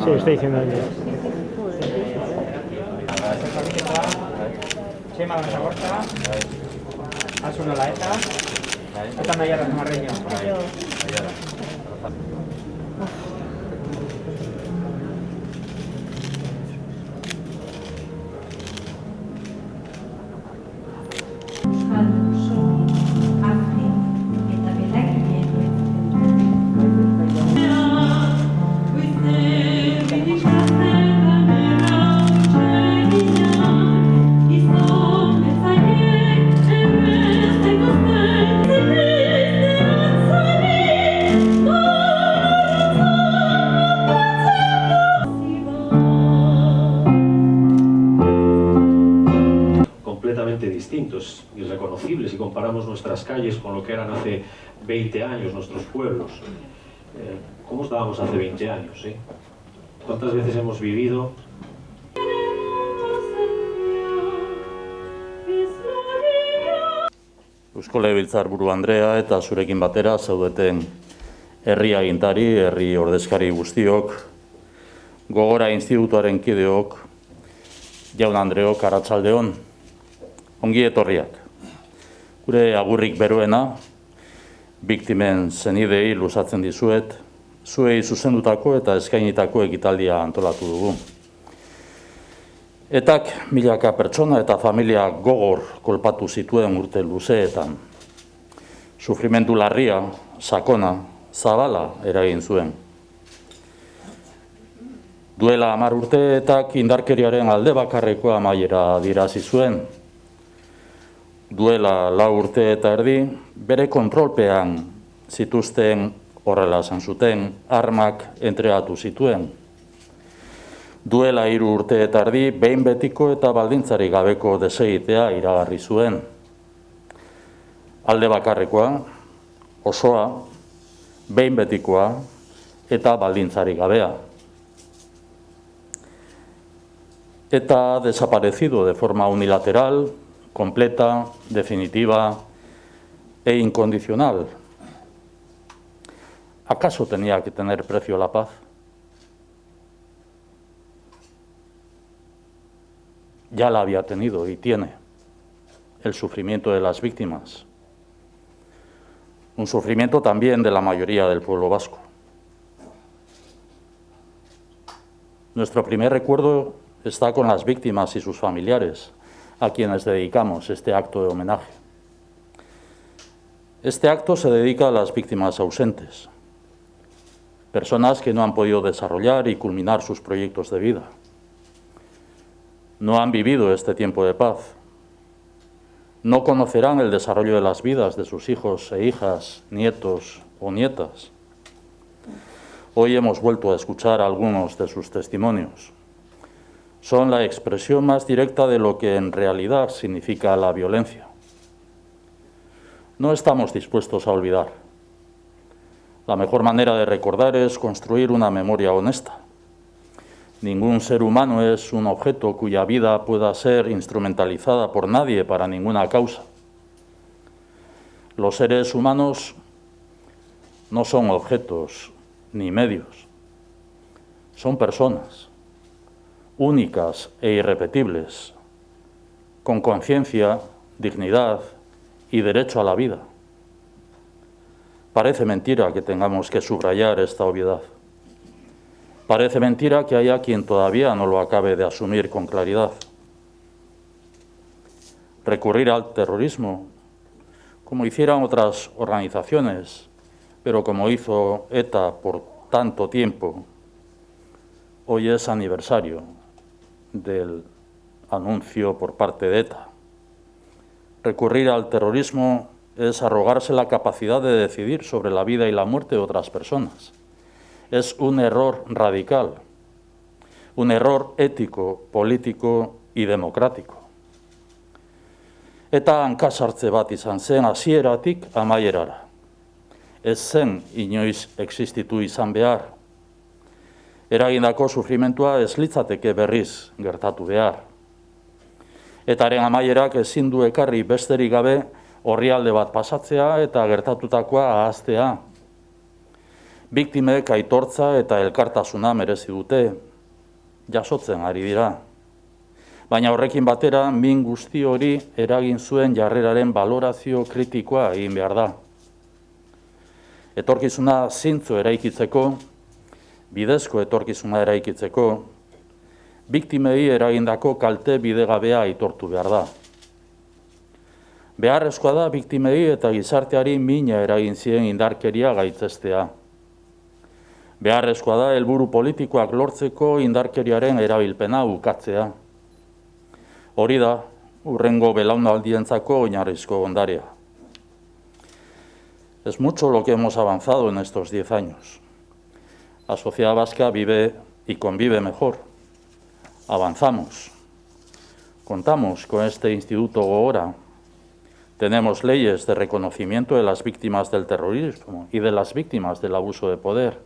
Sí, estoy diciendo yo. Txema Lanzagorta, Asun Olaeta, eta Naiara Zamarreño. Completamente distintos, irreconocibles, si comparamos nuestras calles con lo que eran hace 20 años, nuestros pueblos. ¿Cómo estábamos hace 20 años? ¿Cuántas veces hemos vivido? Eusko Legebiltzarburu Andrea eta zurekin batera zaudeten herri agintari, herri ordezkari guztiok, Gogora Institutuaren kideok, jaun Andreok, arratsaldeon, ongi etorriak. Gure agurrik beroena, biktimen senidei luzatzen dizuet, zuei zuzendutako eta eskainitako ekitaldia antolatu dugu. Etak milaka pertsona eta familia gogor kolpatu zituen urte luzeetan. Sufrimendu larria, sakona, zabala eragin zuen. Duela 10 urte etak indarkeriaren alde bakarreko amaiera adierazi zuen. Duela 4 urte eta erdi, bere kontrolpean zituzten, horrela esan zuten, armak entregatu zituen. Duela 3 urte eta erdi, behin betiko eta baldintzarik gabeko desegitea iragarri zuen. Alde bakarrekoa, osoa, behin betikoa eta baldintzarik gabea. Eta desaparecido de forma unilateral, completa, definitiva e incondicional. ¿Acaso tenía que tener precio la paz? Ya la había tenido y tiene el sufrimiento de las víctimas. Un sufrimiento también de la mayoría del pueblo vasco. Nuestro primer recuerdo está con las víctimas y sus familiares, a quienes dedicamos este acto de homenaje. Este acto se dedica a las víctimas ausentes, personas que no han podido desarrollar y culminar sus proyectos de vida. No han vivido este tiempo de paz. No conocerán el desarrollo de las vidas de sus hijos e hijas, nietos o nietas. Hoy hemos vuelto a escuchar algunos de sus testimonios. Son la expresión más directa de lo que en realidad significa la violencia. No estamos dispuestos a olvidar. La mejor manera de recordar es construir una memoria honesta. Ningún ser humano es un objeto cuya vida pueda ser instrumentalizada por nadie para ninguna causa. Los seres humanos no son objetos ni medios. Son personas, únicas e irrepetibles, con conciencia, dignidad y derecho a la vida. Parece mentira que tengamos que subrayar esta obviedad. Parece mentira que haya quien todavía no lo acabe de asumir con claridad. Recurrir al terrorismo, como hicieran otras organizaciones, pero como hizo ETA por tanto tiempo, hoy es aniversario del anuncio por parte de ETA. Recurrir al terrorismo es arrogarse la capacidad de decidir sobre la vida y la muerte de otras personas. Es un error radical, un error ético, político y democrático. Eta hankasartze bat izan zen hasieratik amaierara. Ez zen inoiz existitu izan behar. Eragindako sufrimentua ez litzateke berriz gertatu behar. Etaren amaierak ezin du ekarri besterik gabe orrialde bat pasatzea eta gertatutakoa ahaztea. Biktimek aitortza eta elkartasuna merezi dute, jasotzen ari dira. Baina horrekin batera, min guzti hori eragin zuen jarreraren balorazio kritikoa egin behar da. Etorkizuna zintzo eraikitzeko, bidezko etorkizuna eraikitzeko, biktimei eragindako kalte bidegabea aitortu behar da. Beharrezkoa da biktimei eta gizarteari mina eragin zien indarkeria gaitzestea. Beharrezkoa da helburu politikoak lortzeko indarkeriaren erabilpena ukatzea. Hori da, hurrengo belaunaldientzako oinarrizko ondarea. Es mucho lo que hemos avanzado en estos 10 años. La sociedad vasca vive y convive mejor. Avanzamos. Contamos con este Instituto Gogora. Tenemos leyes de reconocimiento de las víctimas del terrorismo y de las víctimas del abuso de poder.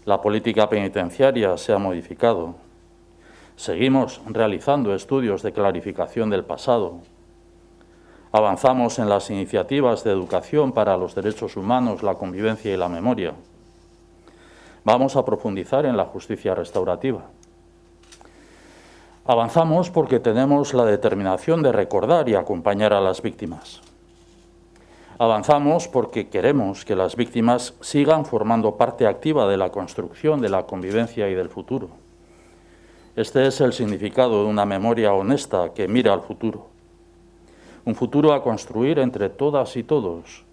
La política penitenciaria se ha modificado. Seguimos realizando estudios de clarificación del pasado. Avanzamos en las iniciativas de educación para los derechos humanos, la convivencia y la memoria. Vamos a profundizar en la justicia restaurativa. Avanzamos porque tenemos la determinación de recordar y acompañar a las víctimas. Avanzamos porque queremos que las víctimas sigan formando parte activa de la construcción de la convivencia y del futuro. Este es el significado de una memoria honesta que mira al futuro. Un futuro a construir entre todas y todos,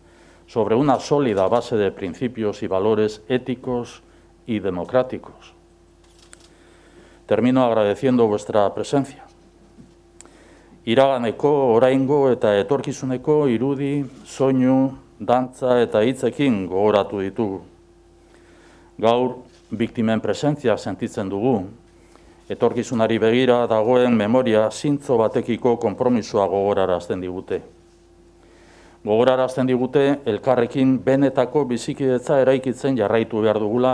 sobre una sólida base de principios y valores éticos y democráticos. Termino agradeciendo vuestra presencia. Iraganeko, oraingo eta etorkizuneko irudi, soinu, dantza eta hitzekin gogoratu ditugu. Gaur, biktimen presentzia sentitzen dugu. Etorkizunari begira dagoen memoria zintzo batekiko konpromisoa gogorarazten digute. Gogorarazten digute elkarrekin benetako bizikidetza eraikitzen jarraitu behar dugula,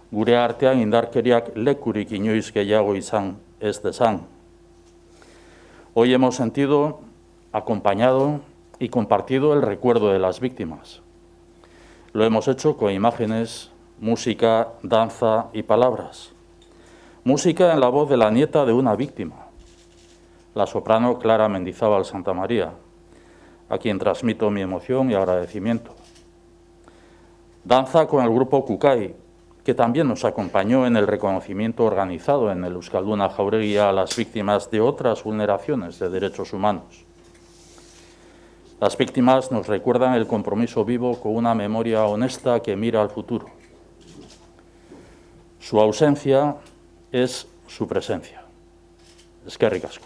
gure artean indarkeriak lekurik inoiz gehiago izan ez dezan. Hoy hemos sentido, acompañado y compartido el recuerdo de las víctimas. Lo hemos hecho con imágenes, música, danza y palabras. Música en la voz de la nieta de una víctima, la soprano Clara Mendizábal Santamaría, a quien transmito mi emoción y agradecimiento. Danza con el grupo Kukai, que también nos acompañó en el reconocimiento organizado en el Euskalduna Jauregui a las víctimas de otras vulneraciones de derechos humanos. Las víctimas nos recuerdan el compromiso vivo con una memoria honesta que mira al futuro. Su ausencia es su presencia. Eskerrik asko.